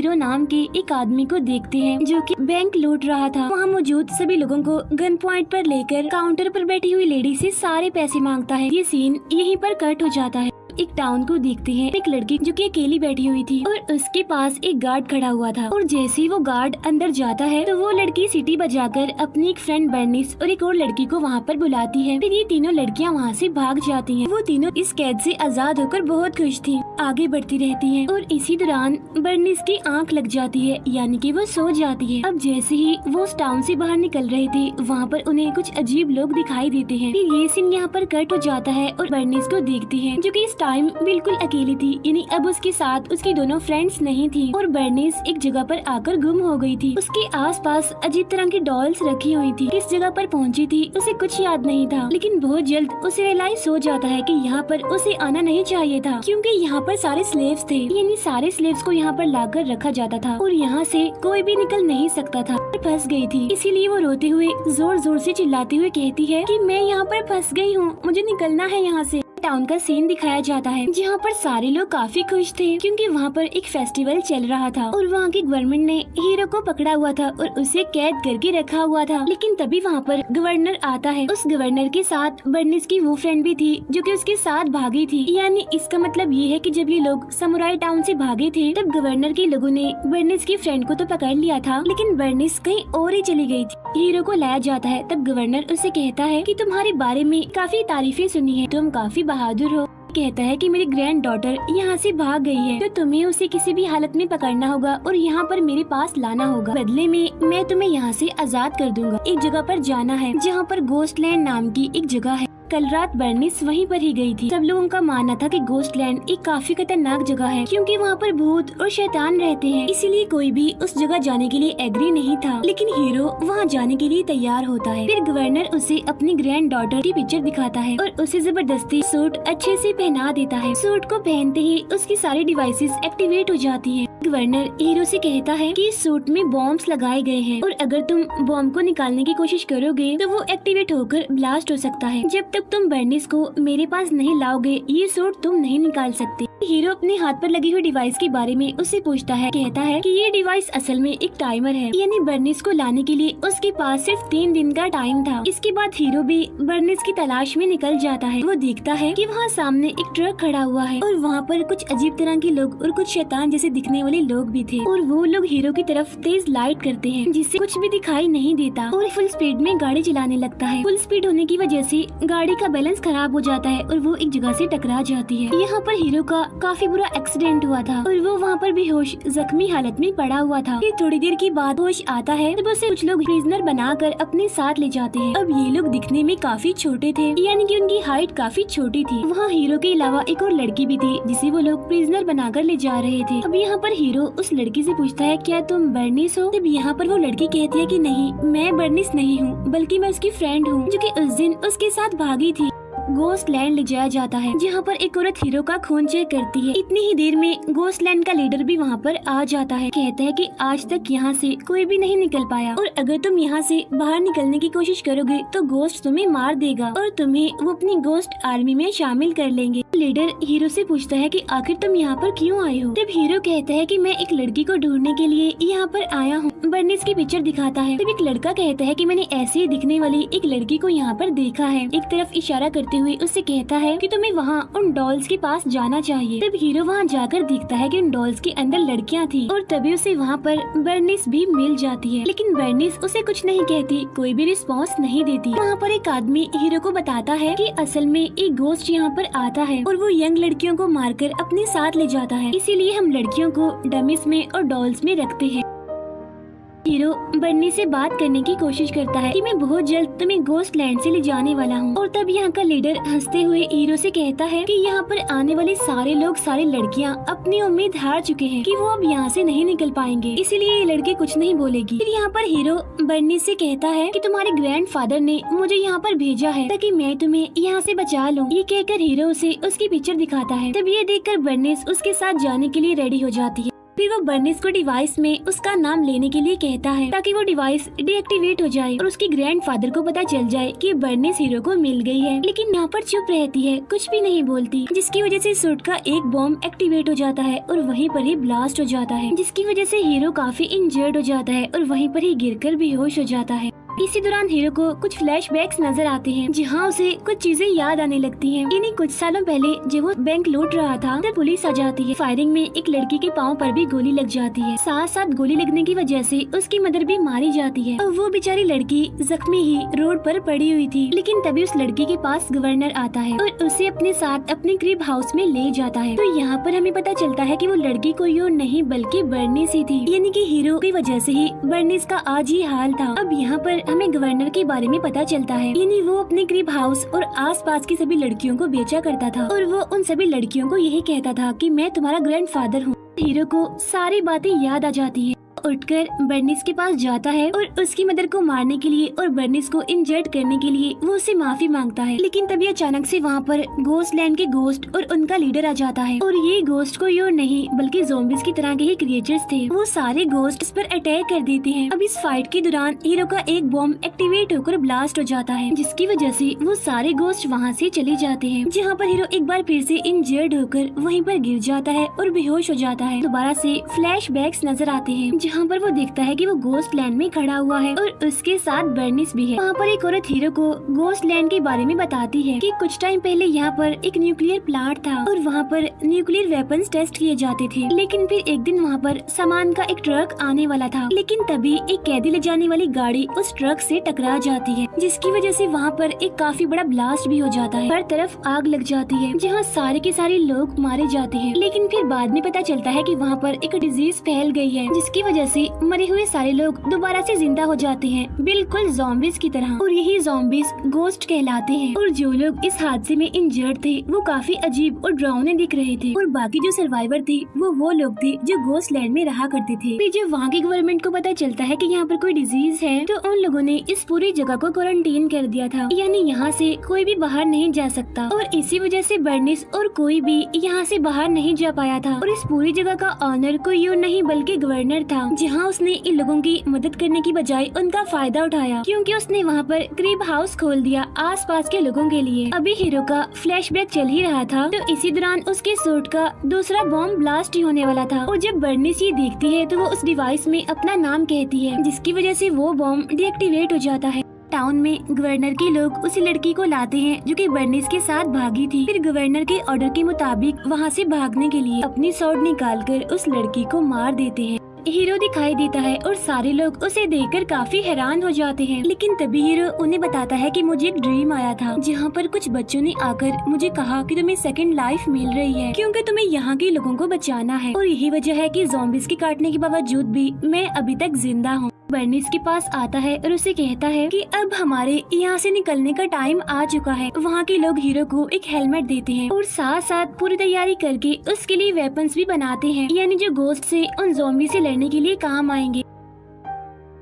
Hero नाम के एक आदमी को देखते हैं जो कि बैंक लूट रहा था। वहाँ मौजूद सभी लोगों को गन पॉइंट पर लेकर काउंटर पर बैठी हुई लेडी से सारे पैसे मांगता है। ये सीन यहीं पर कट हो जाता है। एक टाउन को देखते हैं, एक लड़की जो कि अकेली बैठी हुई थी और उसके पास एक गार्ड खड़ा हुआ था और जैसे ही वो गार्ड अंदर जाता है तो वो लड़की सीटी बजाकर अपनी एक फ्रेंड बर्निस और एक और लड़की को वहाँ पर बुलाती है। फिर ये तीनों लड़कियाँ वहाँ से भाग जाती हैं। वो तीनों इस कैद से आजाद होकर बहुत खुश थी, आगे बढ़ती रहती है और इसी दौरान बर्निस की आंख लग जाती है, यानी कि वो सो जाती है। अब जैसे ही वो उस टाउन से बाहर निकल रहे थे वहाँ पर उन्हें कुछ अजीब लोग दिखाई देते हैं। फिर ये सीन यहाँ पर कट हो जाता है और बर्निस को देखती है जो कि टाइम बिल्कुल अकेली थी, यानी अब उसके साथ उसकी दोनों फ्रेंड्स नहीं थी और बर्निस एक जगह पर आकर गुम हो गई थी। उसके आसपास अजीब तरह की डॉल्स रखी हुई थी। किस जगह पर पहुंची थी उसे कुछ याद नहीं था, लेकिन बहुत जल्द उसे रियलाइज हो जाता है कि यहाँ पर उसे आना नहीं चाहिए था क्योंकि यहाँ पर सारे स्लेव्स थे, यानी सारे स्लेव्स को यहाँ पर लाकर रखा जाता था और यहाँ से कोई भी निकल नहीं सकता था। फंस गई थी, इसीलिए वो रोते हुए जोर जोर से चिल्लाते हुए कहती है कि मैं यहाँ पर फंस गई हूँ, मुझे निकलना है यहाँ से। टाउन का सीन दिखाया जाता है जहाँ पर सारे लोग काफी खुश थे क्योंकि वहाँ पर एक फेस्टिवल चल रहा था और वहाँ की गवर्नमेंट ने हीरो को पकड़ा हुआ था और उसे कैद करके रखा हुआ था। लेकिन तभी वहाँ पर गवर्नर आता है। उस गवर्नर के साथ बर्निस की वो फ्रेंड भी थी जो कि उसके साथ भागी थी, यानी इसका मतलब ये है कि जब ये लोग समुराई टाउन से भागे थे तब गवर्नर के लोगों ने बर्निस की फ्रेंड को तो पकड़ लिया था, लेकिन बर्निस कहीं और ही चली गई थी। हीरो को लाया जाता है, तब गवर्नर उसे कहता है कि तुम्हारे बारे में काफी तारीफें सुनी है, तुम काफी बहादुर हो। कहता है कि मेरी ग्रैंड डॉटर यहाँ से भाग गई है तो तुम्हें उसे किसी भी हालत में पकड़ना होगा और यहाँ पर मेरे पास लाना होगा। बदले में मैं तुम्हें यहाँ से आजाद कर दूंगा। एक जगह पर जाना है जहाँ पर गोस्टलैंड नाम की एक जगह है। कल रात बर्निस वहीं पर ही गई थी। सब लोगों का मानना था कि गोस्टलैंड एक काफी खतरनाक जगह है क्योंकि वहाँ पर भूत और शैतान रहते हैं, इसीलिए कोई भी उस जगह जाने के लिए एग्री नहीं था। लेकिन हीरो वहाँ जाने के लिए तैयार होता है। फिर गवर्नर उसे अपनी ग्रैंड डॉटर की पिक्चर दिखाता है और उसे जबरदस्ती सूट अच्छे से पहना देता है। सूट को पहनते ही उसकी सारी डिवाइसेस एक्टिवेट हो जाती है। गवर्नर हीरो से कहता है कि इस सूट में बॉम्ब्स लगाए गए हैं और अगर तुम बॉम्ब को निकालने की कोशिश करोगे तो वो एक्टिवेट होकर ब्लास्ट हो सकता है। जब तक तुम बर्निस को मेरे पास नहीं लाओगे ये सूट तुम नहीं निकाल सकते। हीरो अपने हाथ पर लगी हुई डिवाइस के बारे में उससे पूछता है। कहता है कि ये डिवाइस असल में एक टाइमर है, यानी बर्निस को लाने के लिए उसके पास सिर्फ 3 दिन का टाइम था। इसके बाद हीरो भी बर्निस की तलाश में निकल जाता है। वो देखता है कि वहाँ सामने एक ट्रक खड़ा हुआ है और वहाँ पर कुछ अजीब तरह के लोग और कुछ शैतान जैसे दिखने वाले लोग भी थे और वो लोग हीरो की तरफ तेज लाइट करते हैं जिससे कुछ भी दिखाई नहीं देता और फुल स्पीड में गाड़ी चलाने लगता है। फुल स्पीड होने की वजह से गाड़ी का बैलेंस खराब हो जाता है और वो एक जगह से टकरा जाती है। यहाँ पर हीरो का काफी बुरा एक्सीडेंट हुआ था और वो वहाँ पर बेहोश जख्मी हालत में पड़ा हुआ था। फिर थोड़ी देर के बाद होश आता है तब उसे कुछ लोग प्रिजनर बनाकर अपने साथ ले जाते हैं। अब ये लोग दिखने में काफी छोटे थे, यानी कि उनकी हाइट काफी छोटी थी। वहाँ हीरो के अलावा एक और लड़की भी थी जिसे वो लोग प्रिजनर बनाकर ले जा रहे थे। अब यहाँ पर हीरो उस लड़की से पूछता है क्या तुम बर्निस हो? तब यहाँ पर वो लड़की कहती है कि नहीं, मैं बर्निस नहीं हूँ बल्कि मैं उसकी फ्रेंड हूँ जो कि उस दिन उसके साथ भागी थी। गोस्टलैंड ले जाया जाता है जहाँ पर एक औरत हीरो का खून चेक करती है। इतनी ही देर में गोस्टलैंड का लीडर भी वहाँ पर आ जाता है। कहता है कि आज तक यहाँ से कोई भी नहीं निकल पाया और अगर तुम यहाँ से बाहर निकलने की कोशिश करोगे तो गोस्ट तुम्हें मार देगा और तुम्हें वो अपनी गोस्ट आर्मी में शामिल कर लेंगे। लीडर हीरो से पूछता है कि आखिर तुम यहाँ पर क्यों आए हो? तब हीरो कहता है कि मैं एक लड़की को ढूंढने के लिए यहाँ पर आया हूँ। बर्निस की पिक्चर दिखाता है। तब एक लड़का कहता है कि मैंने ऐसे ही दिखने वाली एक लड़की को यहाँ पर देखा है। एक तरफ इशारा करते हुए उससे कहता है कि तुम्हें वहाँ उन डॉल्स के पास जाना चाहिए। तब हीरो वहाँ जाकर देखता है कि उन डॉल्स के अंदर लड़कियाँ थी और तभी उसे वहाँ पर बर्निस भी मिल जाती है, लेकिन बर्निस उसे कुछ नहीं कहती, कोई भी रिस्पॉन्स नहीं देती। वहाँ पर एक आदमी हीरो को बताता है कि असल में एक गोस्ट यहाँ पर आता है और वो यंग लड़कियों को मारकर अपने साथ ले जाता है, इसीलिए हम लड़कियों को डमिस में और डॉल्स में रखते हैं। हीरो बर्निस से बात करने की कोशिश करता है कि मैं बहुत जल्द तुम्हें गोस्टलैंड से ले जाने वाला हूँ और तब यहाँ का लीडर हंसते हुए हीरो से कहता है कि यहाँ पर आने वाले सारे लोग, सारी लड़कियाँ अपनी उम्मीद हार चुके हैं कि वो अब यहाँ से नहीं निकल पाएंगे, इसीलिए ये लड़की कुछ नहीं बोलेगी। फिर यहाँ पर हीरो बर्निस से कहता है कि तुम्हारे ग्रैंडफादर ने मुझे यहाँ पर भेजा है ताकि मैं तुम्हें यहाँ से बचा लूँ। ये कहकर हीरो उसे उसकी पिक्चर दिखाता है। तब ये देखकर बर्निस उसके साथ जाने के लिए रेडी हो जाती है। फिर वो बर्निस को डिवाइस में उसका नाम लेने के लिए कहता है ताकि वो डिवाइस डीएक्टिवेट हो जाए और उसकी ग्रैंडफादर को पता चल जाए कि बर्निस हीरो को मिल गई है। लेकिन यहाँ पर चुप रहती है, कुछ भी नहीं बोलती, जिसकी वजह से सूट का एक बॉम्ब एक्टिवेट हो जाता है और वहीं पर ही ब्लास्ट हो जाता है, जिसकी वजह से हीरो काफी इंजर्ड हो जाता है और वहीं पर ही गिरकर बेहोश हो जाता है। इसी दौरान हीरो को कुछ फ्लैशबैक्स नजर आते हैं जहाँ उसे कुछ चीजें याद आने लगती हैं। यानी कुछ सालों पहले जब वो बैंक लूट रहा था तब पुलिस आ जाती है। फायरिंग में एक लड़की के पाँव पर भी गोली लग जाती है। साथ साथ गोली लगने की वजह से उसकी मदर भी मारी जाती है और वो बेचारी लड़की जख्मी ही रोड पर पड़ी हुई थी। लेकिन तभी उस लड़की के पास गवर्नर आता है और उसे अपने साथ अपने क्रिब हाउस में ले जाता है। तो यहाँ पर हमें पता चलता है कि वो लड़की कोई और नहीं बल्कि बर्निस ही थी। यानी कि हीरो की वजह से ही बर्निस का आज ही हाल था। अब यहाँ पर हमें गवर्नर के बारे में पता चलता है। यानी वो अपने क्रिब हाउस और आसपास की सभी लड़कियों को बेचा करता था और वो उन सभी लड़कियों को यही कहता था कि मैं तुम्हारा ग्रैंडफादर हूँ। हीरो को सारी बातें याद आ जाती है। उठकर बर्निस के पास जाता है और उसकी मदर को मारने के लिए और बर्निस को इंजर्ड करने के लिए वो उससे माफी मांगता है। लेकिन तभी अचानक से वहाँ पर घोस्ट लैंड के घोस्ट और उनका लीडर आ जाता है और ये घोस्ट कोई और नहीं बल्कि ज़ॉम्बीज़ की तरह के ही क्रिएचर्स थे। वो सारे घोस्ट इस पर अटैक कर देते हैं। अब इस फाइट के दौरान हीरो का एक बॉम्ब एक्टिवेट होकर ब्लास्ट हो जाता है, जिसकी वजह से वो सारे घोस्ट वहाँ से चले जाते हैं। जहाँ पर हीरो एक बार फिर से इंजर्ड होकर वहीं पर गिर जाता है और बेहोश हो जाता है। दोबारा से फ्लैशबैक्स नजर आते हैं जहाँ पर वो देखता है कि वो घोस्ट लैंड में खड़ा हुआ है और उसके साथ बर्निस भी है। वहाँ पर एक औरत हीरो को घोस्ट लैंड के बारे में बताती है कि कुछ टाइम पहले यहाँ पर एक न्यूक्लियर प्लांट था और वहाँ पर न्यूक्लियर वेपन्स टेस्ट किए जाते थे। लेकिन फिर एक दिन वहाँ पर सामान का एक ट्रक आने वाला था, लेकिन तभी एक कैदी ले जाने वाली गाड़ी उस ट्रक से टकरा जाती है, जिसकी वजह से वहाँ पर एक काफी बड़ा ब्लास्ट भी हो जाता है। हर तरफ आग लग जाती है जहाँ सारे के सारे लोग मारे जाते हैं। लेकिन फिर बाद में पता चलता है कि वहाँ पर एक डिजीज फैल गई है, जिसकी वजह से मरे हुए सारे लोग दोबारा से जिंदा हो जाते हैं, बिल्कुल ज़ॉम्बीज़ की तरह। और यही ज़ॉम्बीज़ घोस्ट कहलाते हैं। और जो लोग इस हादसे में इंजर्ड थे वो काफी अजीब और डरावने दिख रहे थे और बाकी जो सर्वाइवर थे वो लोग थे जो घोस्ट लैंड में रहा करते थे। फिर जब वहाँ की गवर्नमेंट को पता चलता है कि यहाँ पर कोई डिजीज है तो उन लोगों ने इस पूरी जगह को क्वारंटीन कर दिया था, यानी यहाँ से कोई भी बाहर नहीं जा सकता। और इसी वजह से बर्निस और कोई भी यहाँ से बाहर नहीं जा पाया था। और इस पूरी जगह का ऑनर कोई और नहीं बल्कि गवर्नर था, जहाँ उसने इन लोगों की मदद करने की बजाय उनका फायदा उठाया, क्योंकि उसने वहाँ पर क्रिब हाउस खोल दिया आसपास के लोगों के लिए। अभी हीरो का फ्लैशबैक चल ही रहा था तो इसी दौरान उसके सूट का दूसरा बॉम्ब ब्लास्ट ही होने वाला था। और जब बर्निस ये देखती है तो वो उस डिवाइस में अपना नाम कहती है, जिसकी वजह से वो बॉम्ब डीएक्टिवेट हो जाता है। टाउन में गवर्नर के लोग उस लड़की को लाते हैं जो कि बर्निस के साथ भागी थी। फिर गवर्नर के ऑर्डर के मुताबिक वहाँ से भागने के लिए अपनी स्वॉर्ड निकालकर उस लड़की को मार देते हैं। हीरो दिखाई देता है और सारे लोग उसे देखकर काफी हैरान हो जाते हैं। लेकिन तभी हीरो उन्हें बताता है कि मुझे एक ड्रीम आया था जहाँ पर कुछ बच्चों ने आकर मुझे कहा कि तुम्हें सेकंड लाइफ मिल रही है क्योंकि तुम्हें यहाँ के लोगों को बचाना है। और यही वजह है कि ज़ॉम्बीज़ के काटने के बावजूद भी मैं अभी तक जिंदा हूँ। बर्निस के पास आता है और उसे कहता है कि अब हमारे यहाँ से निकलने का टाइम आ चुका है। वहाँ के लोग हीरो को एक हेलमेट देते हैं और साथ साथ पूरी तैयारी करके उसके लिए वेपन्स भी बनाते हैं, यानी जो घोस्ट से उन ज़ॉम्बी से लड़ने के लिए काम आएंगे।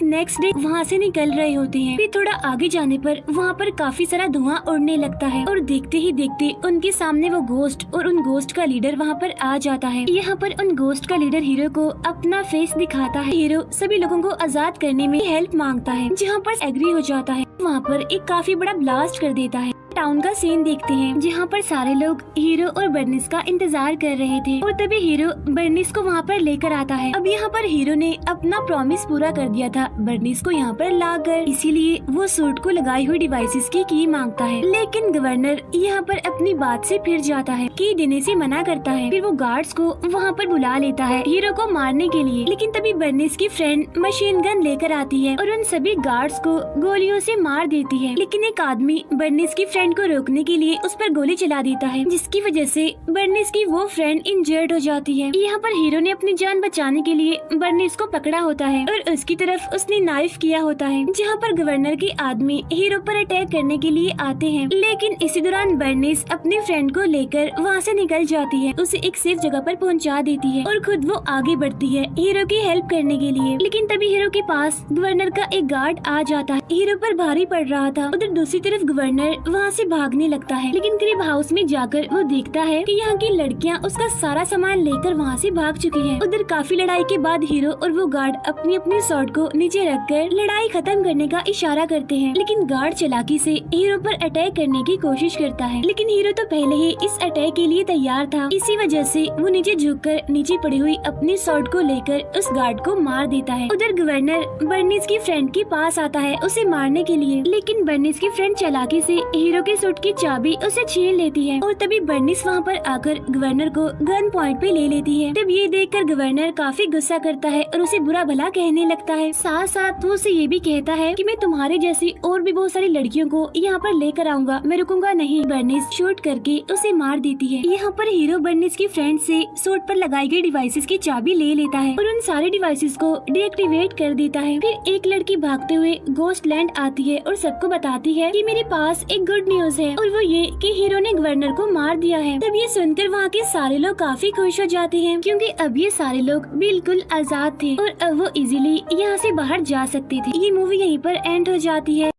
नेक्स्ट डे वहाँ से निकल रहे होते हैं। फिर थोड़ा आगे जाने पर वहाँ पर काफी सारा धुआं उड़ने लगता है और देखते ही देखते उनके सामने वो घोस्ट और उन घोस्ट का लीडर वहाँ पर आ जाता है। यहाँ पर उन घोस्ट का लीडर हीरो को अपना फेस दिखाता है। हीरो सभी लोगों को आजाद करने में हेल्प मांगता है, जहाँ पर एग्री हो जाता है। वहाँ पर एक काफी बड़ा ब्लास्ट कर देता है। टाउन का सीन देखते हैं जहाँ पर सारे लोग हीरो और बर्निस का इंतजार कर रहे थे और तभी हीरो बर्निस को वहाँ पर लेकर आता है। अब यहाँ पर हीरो ने अपना प्रॉमिस पूरा कर दिया था बर्निस को यहाँ पर लाकर, इसीलिए वो सूट को लगाई हुई डिवाइसेस की की मांगता है। लेकिन गवर्नर यहाँ पर अपनी बात से फिर जाता है, की देने से मना करता है। फिर वो गार्ड्स को वहाँ पर बुला लेता है हीरो को मारने के लिए। लेकिन तभी बर्निस की फ्रेंड मशीन गन लेकर आती है और उन सभी गार्ड्स को गोलियों से मार देती है। लेकिन एक आदमी बर्निस की फ्रेंड को रोकने के लिए उस पर गोली चला देता है, जिसकी वजह से बर्निस की वो फ्रेंड इंजर्ड हो जाती है। यहाँ पर हीरो ने अपनी जान बचाने के लिए बर्निस को पकड़ा होता है और उसकी तरफ उसने नाइफ किया होता है। जहाँ पर गवर्नर के आदमी हीरो पर अटैक करने के लिए आते हैं, लेकिन इसी दौरान बर्निस अपनी फ्रेंड को लेकर वहाँ से निकल जाती है, उसे एक सेफ जगह पर पहुँचा देती है और खुद वो आगे बढ़ती है हीरो की हेल्प करने के लिए। लेकिन तभी हीरो के पास गवर्नर का एक गार्ड आ जाता है। हीरो पर भारी पड़ रहा था। उधर दूसरी तरफ गवर्नर वहाँ वहाँ से भागने लगता है, लेकिन क्रिब हाउस में जाकर वो देखता है कि यहाँ की लड़कियाँ उसका सारा सामान लेकर वहाँ से भाग चुकी हैं। उधर काफी लड़ाई के बाद हीरो और वो गार्ड अपनी अपनी शॉर्ट को नीचे रखकर लड़ाई खत्म करने का इशारा करते हैं, लेकिन गार्ड चालाकी से हीरो पर अटैक करने की कोशिश करता है, लेकिन हीरो तो पहले ही इस अटैक के लिए तैयार था। इसी वजह से वो नीचे झुककर नीचे पड़ी हुई अपनी शॉर्ट को लेकर उस गार्ड को मार देता है। उधर गवर्नर बर्निस की फ्रेंड के पास आता है उसे मारने के लिए, लेकिन बर्निस की फ्रेंड चालाकी से हीरो के सूट की चाबी उसे छीन लेती है और तभी बर्निस वहाँ पर आकर गवर्नर को गन पॉइंट पे ले लेती है। तब ये देखकर गवर्नर काफी गुस्सा करता है और उसे बुरा भला कहने लगता है। साथ साथ वो उसे ये भी कहता है कि मैं तुम्हारे जैसी और भी बहुत सारी लड़कियों को यहाँ पर लेकर आऊंगा, मैं रुकूंगा नहीं। बर्निस शूट करके उसे मार देती है। यहाँ पर हीरो बर्निस की फ्रेंड से सूट पर लगाई गई डिवाइसेस की चाबी ले लेता है और उन सारे डिवाइसेस को डीएक्टिवेट कर देता है। फिर एक लड़की भागते हुए घोस्ट लैंड आती है और सबको बताती है कि मेरे पास एक गुड न्यूज है, और वो ये कि हीरो ने गवर्नर को मार दिया है। तब ये सुनकर वहाँ के सारे लोग काफी खुश हो जाते हैं, क्योंकि अब ये सारे लोग बिल्कुल आजाद थे और अब वो इजीली यहाँ से बाहर जा सकते थे। ये मूवी यहीं पर एंड हो जाती है।